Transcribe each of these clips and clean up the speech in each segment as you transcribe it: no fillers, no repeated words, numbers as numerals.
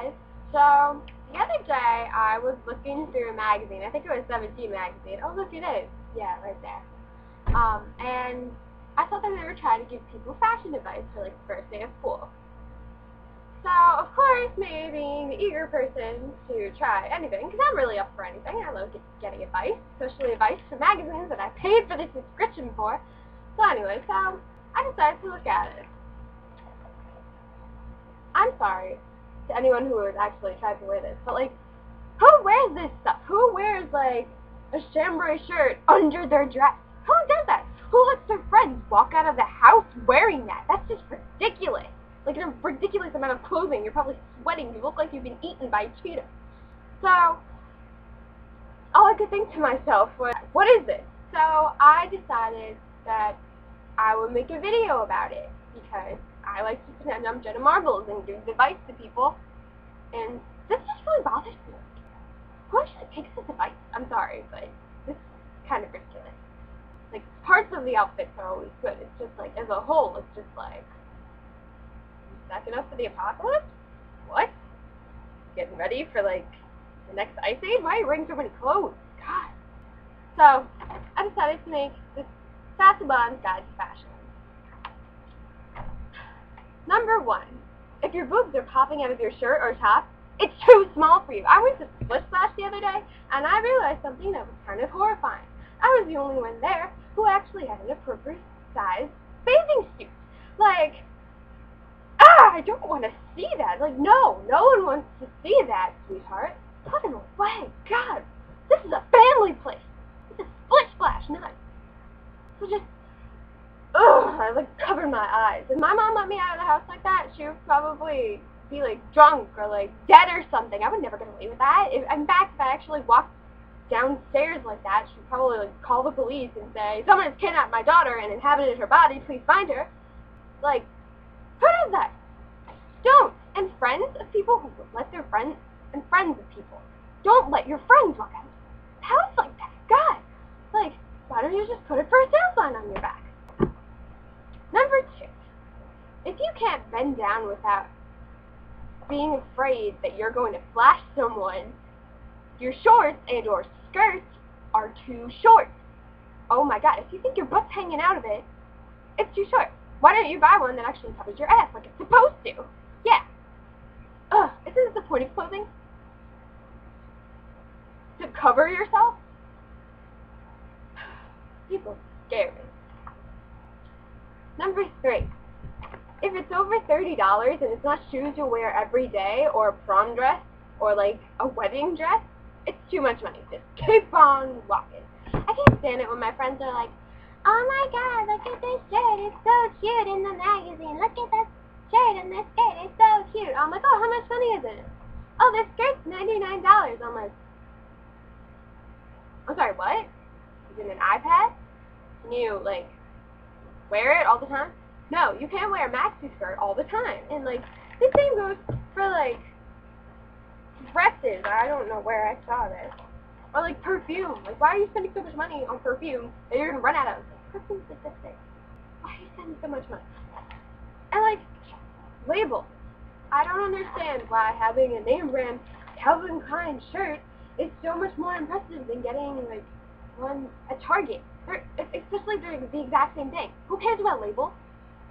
guys. So, the other day I was looking through a magazine. I think it was 17 magazine. Oh, look, it is. Yeah, right there. And I thought that they were trying to give people fashion advice for, like, the first day of school. So, of course, me being the eager person to try anything, because I'm really up for anything. I love getting advice, especially advice from magazines that I paid for the subscription for. So anyway, so I decided to look at it. I'm sorry to anyone who has actually tried to wear this, but, like, who wears this stuff? Who wears, like, a chambray shirt under their dress? Who does that? Who lets their friends walk out of the house wearing that? That's just ridiculous. Like, a ridiculous amount of clothing. You're probably sweating. You look like you've been eaten by a cheetah. So, all I could think to myself was, what is this? So, I decided that I would make a video about it, because I like to pretend I'm Jenna Marbles and give advice to people, and this just really bothers me. Who actually takes this advice? I'm sorry, but this is kind of ridiculous. Like, parts of the outfits are always good. It's just like, as a whole, it's just like, stacking up for the apocalypse? What? Getting ready for, like, the next ice age? Why are you wearing so many clothes? God. So, I decided to make this Sassy Guide to fashion. Number 1. If your boobs are popping out of your shirt or top, it's too small for you. I went to Split Splash the other day, and I realized something that was kind of horrifying. I was the only one there who actually had an appropriate size bathing suit. Like, I don't want to see that. Like, no one wants to see that, sweetheart. Put them away. God, this is a family place. It's a Split Splash, not. So just, I like covered my eyes. If my mom let me out of the house like that, she would probably be like drunk or like dead or something. I would never get away with that. In fact, if I actually walked downstairs like that, she'd probably like call the police and say, someone has kidnapped my daughter and inhabited her body, please find her. Like, who does that? Don't. And friends of people who let their friends, and friends of people, don't let your friends walk out of the house like that. God, like, why don't you just put a for sale sign on your back? Number 2, if you can't bend down without being afraid that you're going to flash someone, your shorts and or skirts are too short. Oh my God, if you think your butt's hanging out of it, it's too short. Why don't you buy one that actually covers your ass like it's supposed to? Yeah. Isn't this the point of clothing? To cover yourself? People scare me. Number 3. If it's over $30 and it's not shoes you'll wear every day, or a prom dress, or like a wedding dress, it's too much money. Just keep on walking. I can't stand it when my friends are like, oh my God, look at this shirt, it's so cute in the magazine. Look at that shirt and this skirt, it's so cute. I'm like, oh, how much money is it? Oh, this skirt's $99. I'm like, I'm sorry, what? Is it an iPad? Can you, like, wear it all the time? No, you can't wear a maxi skirt all the time. And, like, the same goes for, like, dresses. I don't know where I saw this. Or, like, perfume. Like, why are you spending so much money on perfume that you're going to run out of? Like, perfume's addictive. Why are you spending so much money? And, like, labels. I don't understand why having a name brand Calvin Klein shirt is so much more impressive than getting, like, one at Target. Especially if they're the exact same thing. Who cares about labels?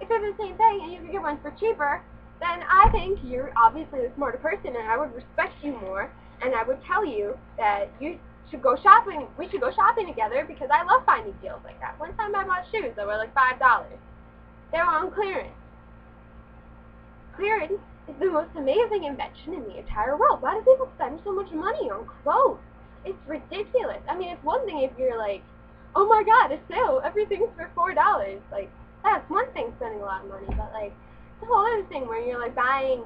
If they're the same thing and you can get one for cheaper, then I think you're obviously the smarter person, and I would respect you more, and I would tell you that you should go shopping. We should go shopping together, because I love finding deals like that. One time I bought shoes that were like $5. They were on clearance. Clearance is the most amazing invention in the entire world. Why do people spend so much money on clothes? It's ridiculous. I mean, it's one thing if you're like, oh my God, a sale, everything's for $4. Like, that's one thing, spending a lot of money, but like, the whole other thing where you're like buying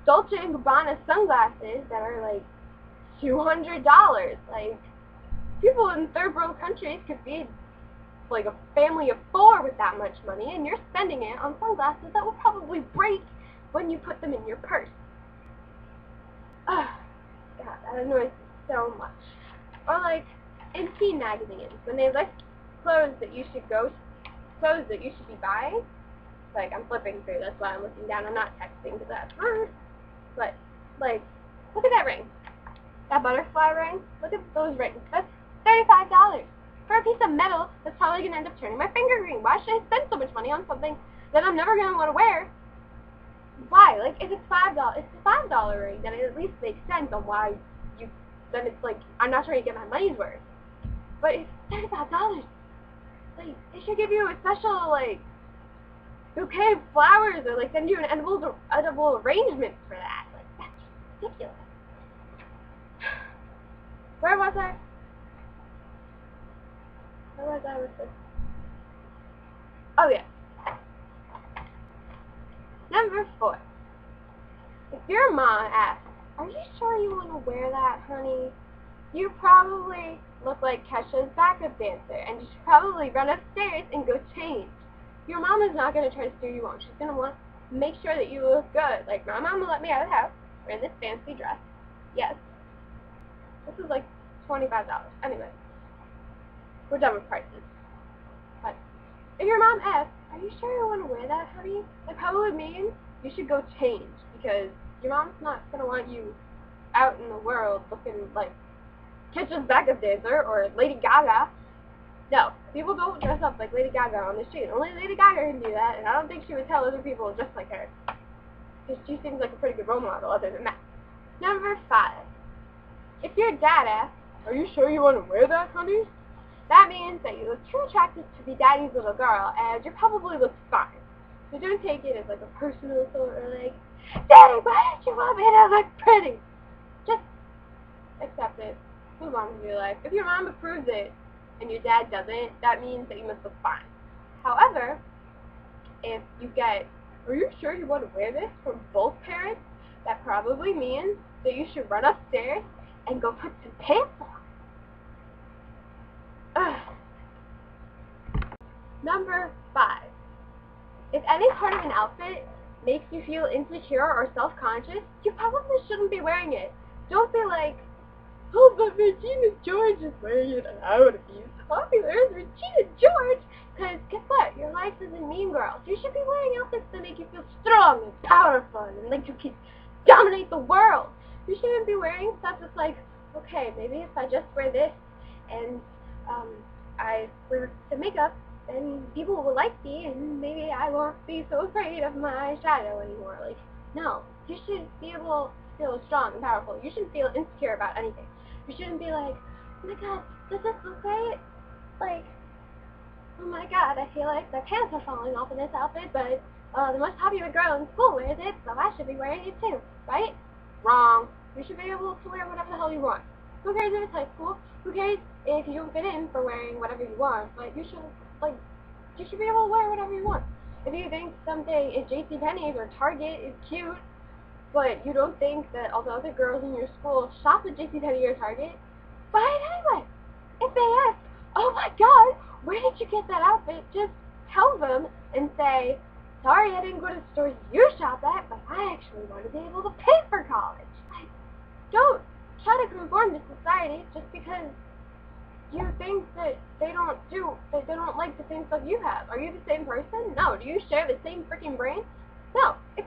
Dolce & Gabbana sunglasses that are like $200. Like, people in third world countries could feed like a family of 4 with that much money, and you're spending it on sunglasses that will probably break when you put them in your purse. Ugh, God, that annoys me so much. Or like, in teen magazines, when they list clothes that you should be buying, like, I'm flipping through, that's why I'm looking down, I'm not texting because that's hard, but Like, look at that ring. That butterfly ring. Look at those rings. That's $35 for a piece of metal that's probably going to end up turning my finger green. Why should I spend so much money on something that I'm never going to want to wear? Why? Like, if it's $5, it's a $5 ring, then it at least makes sense on why you, then it's like, I'm not sure you get my money's worth. But it's $35. Like, they should give you a special, like, bouquet of flowers, or like send you an edible arrangement for that. Like, that's ridiculous. Where was I? Where was I with this? Oh yeah. Number 4. If your mom asks, "Are you sure you want to wear that, honey?" You probably look like Kesha's backup dancer, and you should probably run upstairs and go change. Your mom is not going to try to steer you on. She's going to want to make sure that you look good. Like, my mom will let me out of the house wearing this fancy dress. Yes. This is like $25. Anyway, we're done with prices. But if your mom asks, "Are you sure you want to wear that, honey?" That probably means you should go change, because your mom's not going to want you out in the world looking like Kitchen's backup dancer or Lady Gaga. No, people don't dress up like Lady Gaga on the street. Only Lady Gaga can do that, and I don't think she would tell other people to dress like her, because she seems like a pretty good role model other than that. Number 5. If your dad asks, "Are you sure you want to wear that, honey?" That means that you look too attractive to be daddy's little girl, and you probably look fine. So don't take it as like a personal thought, or like, "Daddy, why don't you want me to look pretty?" Just accept it. Move on with your life. If your mom approves it and your dad doesn't, that means that you must look fine. However, if you get, "Are you sure you want to wear this?" from both parents, that probably means that you should run upstairs and go put some pants on. Ugh. Number 5. If any part of an outfit makes you feel insecure or self-conscious, you probably shouldn't be wearing it. Don't be like, "Oh, but Regina George is wearing it, and I would be popular as Regina George." Because guess what? Your life isn't Mean Girls. You should be wearing outfits that make you feel strong and powerful and like you can dominate the world. You shouldn't be wearing stuff that's like, "Okay, maybe if I just wear this and I wear the makeup, then people will like me, and maybe I won't be so afraid of my shadow anymore." Like, no. You should be able to feel strong and powerful. You shouldn't feel insecure about anything. You shouldn't be like, "Oh my god, does this look right?" Like, "Oh my god, I feel like my pants are falling off in this outfit, but the most popular girl in school wears it, so I should be wearing it too." Right? Wrong. You should be able to wear whatever the hell you want. Who cares if it's high school? Who cares if you don't fit in for wearing whatever you want? But you should be able to wear whatever you want. If you think something in JCPenney's or Target is cute, but you don't think that all the other girls in your school shop at JCPenney or Target, buy it anyway. If they ask, "Oh my god, where did you get that outfit?" just tell them and say, "Sorry, I didn't go to the stores you shop at, but I actually want to be able to pay for college." Like, don't try to conform to society just because you think that they don't like the same stuff you have. Are you the same person? No. Do you share the same freaking brain? No. It's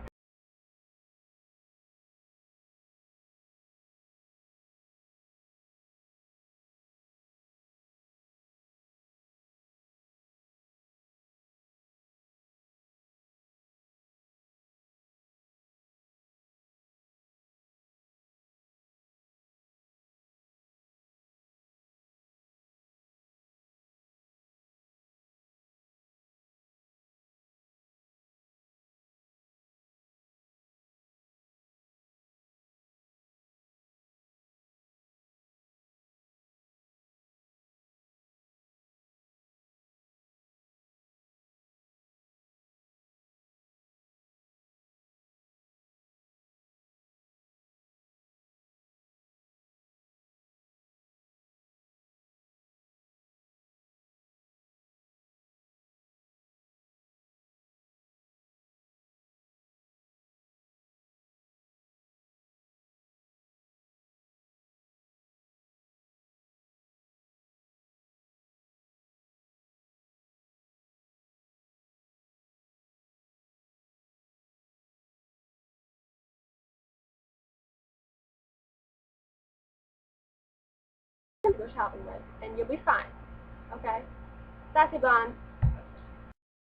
to go shopping with, and you'll be fine. Okay? Sassy Blonde.